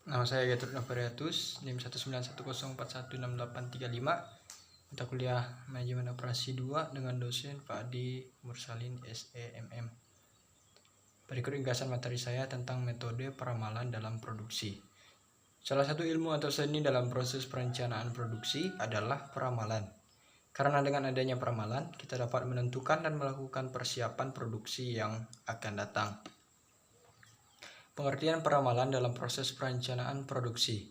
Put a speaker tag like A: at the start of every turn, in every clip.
A: Nama saya Gatot Novariatus, NIM 19104168835, mata kuliah Manajemen Operasi 2 dengan dosen Pak Adi Mursalin SEMM. Berikut ringkasan materi saya tentang metode peramalan dalam produksi. Salah satu ilmu atau seni dalam proses perencanaan produksi adalah peramalan. Karena dengan adanya peramalan, kita dapat menentukan dan melakukan persiapan produksi yang akan datang. Pengertian peramalan dalam proses perencanaan produksi.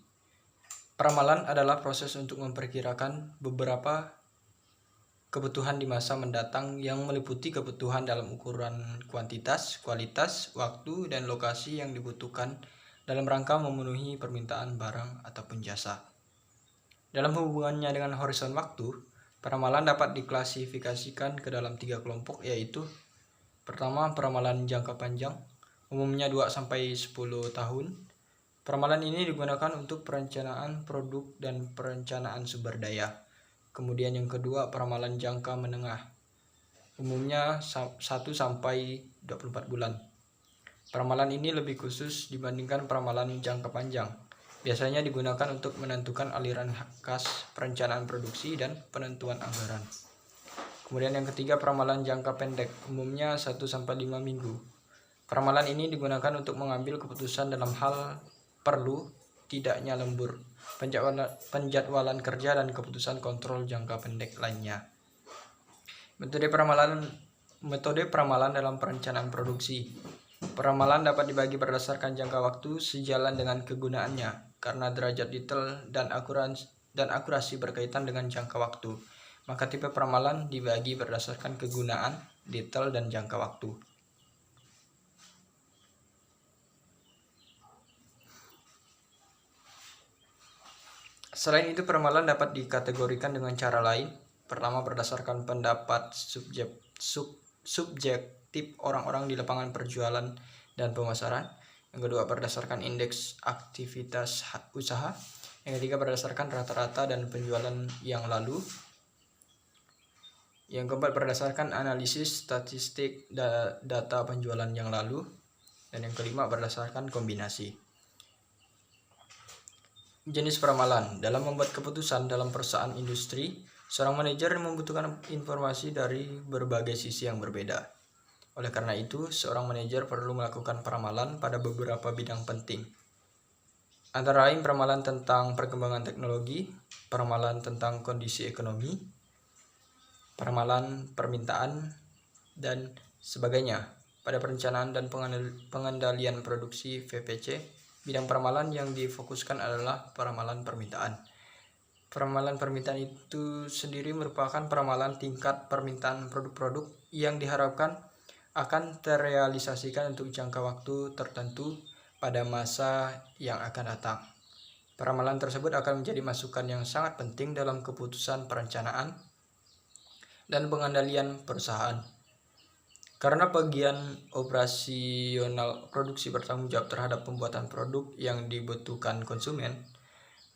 A: Peramalan adalah proses untuk memperkirakan beberapa kebutuhan di masa mendatang yang meliputi kebutuhan dalam ukuran kuantitas, kualitas, waktu, dan lokasi yang dibutuhkan dalam rangka memenuhi permintaan barang ataupun jasa. Dalam hubungannya dengan horizon waktu, peramalan dapat diklasifikasikan ke dalam 3 kelompok, yaitu pertama, peramalan jangka panjang, umumnya 2-10 tahun. Peramalan ini digunakan untuk perencanaan produk dan perencanaan sumber daya. Kemudian yang kedua, peramalan jangka menengah, umumnya 1-24 bulan. Peramalan ini lebih khusus dibandingkan peramalan jangka panjang. Biasanya digunakan untuk menentukan aliran kas perencanaan produksi dan penentuan anggaran. Kemudian yang ketiga, peramalan jangka pendek, umumnya 1-5 minggu. Peramalan ini digunakan untuk mengambil keputusan dalam hal perlu tidaknya lembur, penjadwalan kerja, dan keputusan kontrol jangka pendek lainnya. Metode peramalan dalam perencanaan produksi. Peramalan dapat dibagi berdasarkan jangka waktu sejalan dengan kegunaannya, karena derajat detail dan akurasi berkaitan dengan jangka waktu. Maka tipe peramalan dibagi berdasarkan kegunaan, detail, dan jangka waktu. Selain itu, peramalan dapat dikategorikan dengan cara lain. Pertama, berdasarkan pendapat subjektif orang-orang di lapangan perjualan dan pemasaran. Yang kedua, berdasarkan indeks aktivitas usaha. Yang ketiga, berdasarkan rata-rata dan penjualan yang lalu. Yang keempat, berdasarkan analisis statistik data penjualan yang lalu. Dan yang kelima, berdasarkan kombinasi. Jenis peramalan. Dalam membuat keputusan dalam perusahaan industri, seorang manajer membutuhkan informasi dari berbagai sisi yang berbeda. Oleh karena itu, seorang manajer perlu melakukan peramalan pada beberapa bidang penting. Antara lain peramalan tentang perkembangan teknologi, peramalan tentang kondisi ekonomi, peramalan permintaan, dan sebagainya. Pada perencanaan dan pengendalian produksi VPC, bidang peramalan yang difokuskan adalah peramalan permintaan. Peramalan permintaan itu sendiri merupakan peramalan tingkat permintaan produk-produk yang diharapkan akan terrealisasikan untuk jangka waktu tertentu pada masa yang akan datang. Peramalan tersebut akan menjadi masukan yang sangat penting dalam keputusan perencanaan dan pengendalian perusahaan. Karena bagian operasional produksi bertanggung jawab terhadap pembuatan produk yang dibutuhkan konsumen,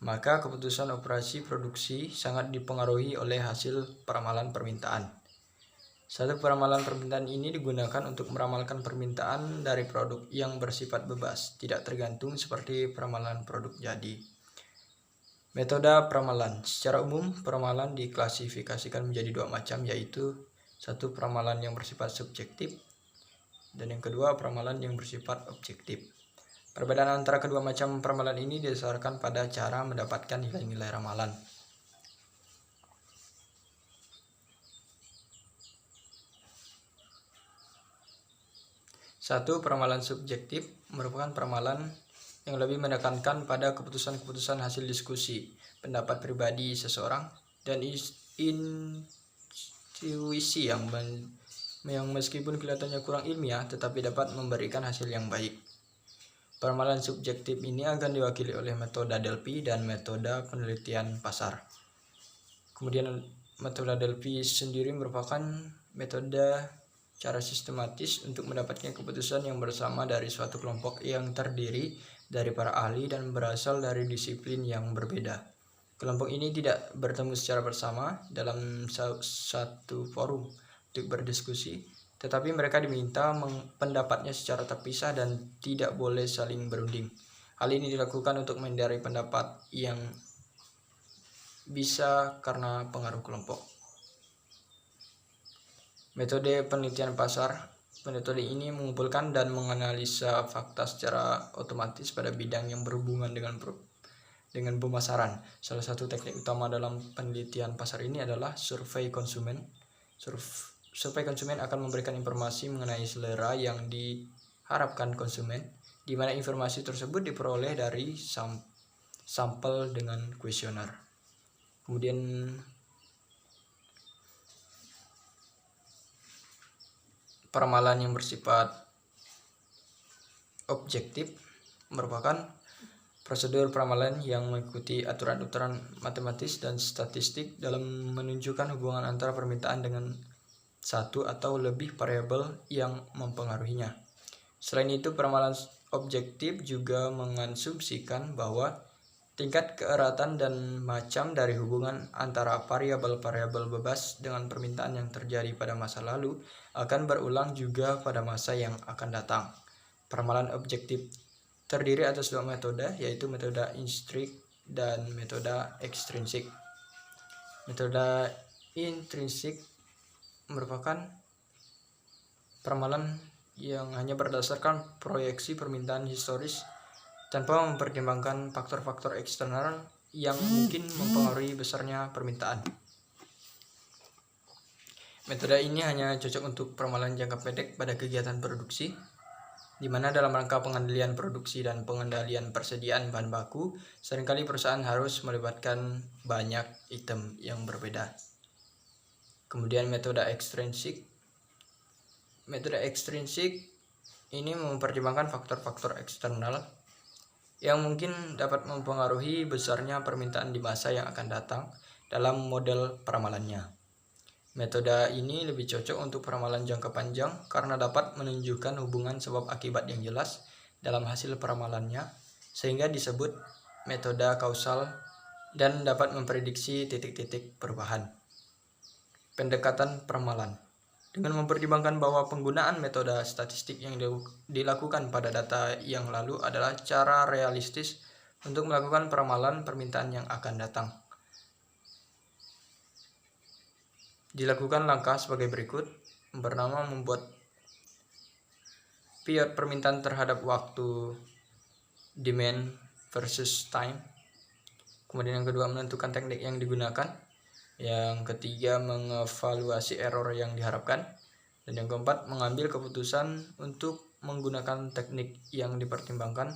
A: maka keputusan operasi produksi sangat dipengaruhi oleh hasil peramalan permintaan. Satu peramalan permintaan ini digunakan untuk meramalkan permintaan dari produk yang bersifat bebas, tidak tergantung seperti peramalan produk jadi. Metode peramalan. Secara umum, peramalan diklasifikasikan menjadi 2 macam, yaitu satu, peramalan yang bersifat subjektif, dan yang kedua, peramalan yang bersifat objektif. Perbedaan antara kedua macam peramalan ini didasarkan pada cara mendapatkan nilai-nilai ramalan. Satu, peramalan subjektif merupakan peramalan yang lebih menekankan pada keputusan-keputusan hasil diskusi, pendapat pribadi seseorang, dan intuisi yang meskipun kelihatannya kurang ilmiah tetapi dapat memberikan hasil yang baik. Peramalan subjektif ini akan diwakili oleh metode Delphi dan metode penelitian pasar. Kemudian metode Delphi sendiri merupakan metode cara sistematis untuk mendapatkan keputusan yang bersama dari suatu kelompok yang terdiri dari para ahli dan berasal dari disiplin yang berbeda. Kelompok ini tidak bertemu secara bersama dalam satu forum untuk berdiskusi, tetapi mereka diminta pendapatnya secara terpisah dan tidak boleh saling berunding. Hal ini dilakukan untuk menghindari pendapat yang bisa karena pengaruh kelompok. Metode penelitian pasar. Metode ini mengumpulkan dan menganalisa fakta secara otomatis pada bidang yang berhubungan dengan pemasaran. Salah satu teknik utama dalam penelitian pasar ini adalah survei konsumen. Survei konsumen akan memberikan informasi mengenai selera yang diharapkan konsumen, di mana informasi tersebut diperoleh dari sampel dengan kuesioner. Kemudian peramalan yang bersifat objektif merupakan prosedur peramalan yang mengikuti aturan-aturan matematis dan statistik dalam menunjukkan hubungan antara permintaan dengan satu atau lebih variabel yang mempengaruhinya. Selain itu, peramalan objektif juga mengasumsikan bahwa tingkat keeratan dan macam dari hubungan antara variabel-variabel bebas dengan permintaan yang terjadi pada masa lalu akan berulang juga pada masa yang akan datang. Peramalan objektif terdiri atas dua metode, yaitu metode intrinsik dan metode ekstrinsik. Metode intrinsik merupakan peramalan yang hanya berdasarkan proyeksi permintaan historis tanpa mempertimbangkan faktor-faktor eksternal yang mungkin mempengaruhi besarnya permintaan. Metode ini hanya cocok untuk peramalan jangka pendek pada kegiatan produksi, di mana dalam rangka pengendalian produksi dan pengendalian persediaan bahan baku, seringkali perusahaan harus melibatkan banyak item yang berbeda. Kemudian metode ekstrinsik. Metode ekstrinsik ini mempertimbangkan faktor-faktor eksternal yang mungkin dapat mempengaruhi besarnya permintaan di masa yang akan datang dalam model peramalannya. Metode ini lebih cocok untuk peramalan jangka panjang karena dapat menunjukkan hubungan sebab akibat yang jelas dalam hasil peramalannya, sehingga disebut metode kausal dan dapat memprediksi titik-titik perubahan. Pendekatan peramalan. Dengan mempertimbangkan bahwa penggunaan metode statistik yang dilakukan pada data yang lalu adalah cara realistis untuk melakukan peramalan permintaan yang akan datang. Dilakukan langkah sebagai berikut. Pertama, membuat period permintaan terhadap waktu demand versus time. Kemudian yang kedua, menentukan teknik yang digunakan. Yang ketiga, mengevaluasi error yang diharapkan. Dan yang keempat, mengambil keputusan untuk menggunakan teknik yang dipertimbangkan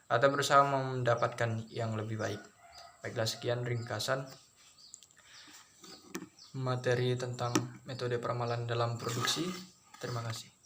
A: atau berusaha mendapatkan yang lebih baik. Baiklah, sekian ringkasan materi tentang metode peramalan dalam produksi. Terima kasih.